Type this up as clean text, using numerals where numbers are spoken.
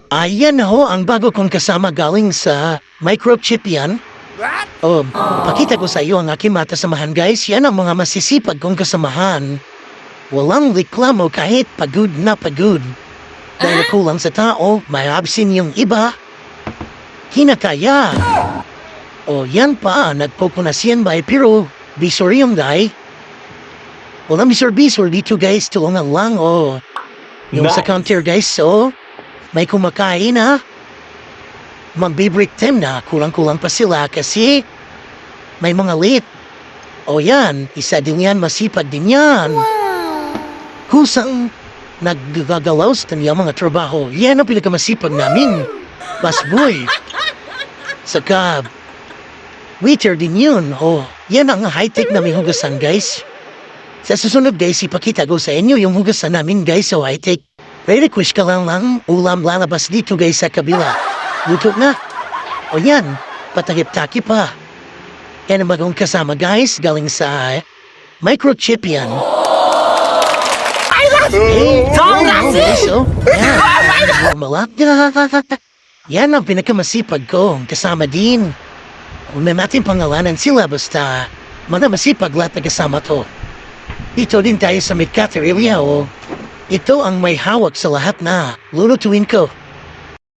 Ayan na ho ang bago kong kasama galing sa microchip yan. Pakita ko sa iyo ang aking matasamahan guys. Yan ang mga masisipag kong kasamahan. Walang reklamo kahit pagod na pagod. Dahil kulang sa tao, may absin yung iba. Hinakaya. Yan pa, nagpupunasyan ba pero bisor yung day. Walang bisor dito guys, tulungan lang Yung sa counter guys, may kumakain ha. Magbe-break time na, kulang-kulang pa sila kasi may mga late. Yan, isa din yan, masipag din yan. Kusang naggagalaw sa kaniyang mga trabaho, yan ang pinakamasipag namin. Busboy. Saka, waiter din yun. Yan ang high-tech namin hugasan guys. Sa susunod guys, ipakita ko sa inyo yung hugasan namin guys sa high-tech. May request ka lang ulam lalabas dito guys sa kabila. Luto na. Yan, patagip-takip pa. Yan ang bagong kasama guys, galing sa microchip yan. Yan ang pinakamasipag ko, kasama din. Kung na natin pangalanan sila basta mga masipag lahat na kasama to. Ito din tayo sa Midcateria Ito ang may hawak sa lahat na lulutuin ko.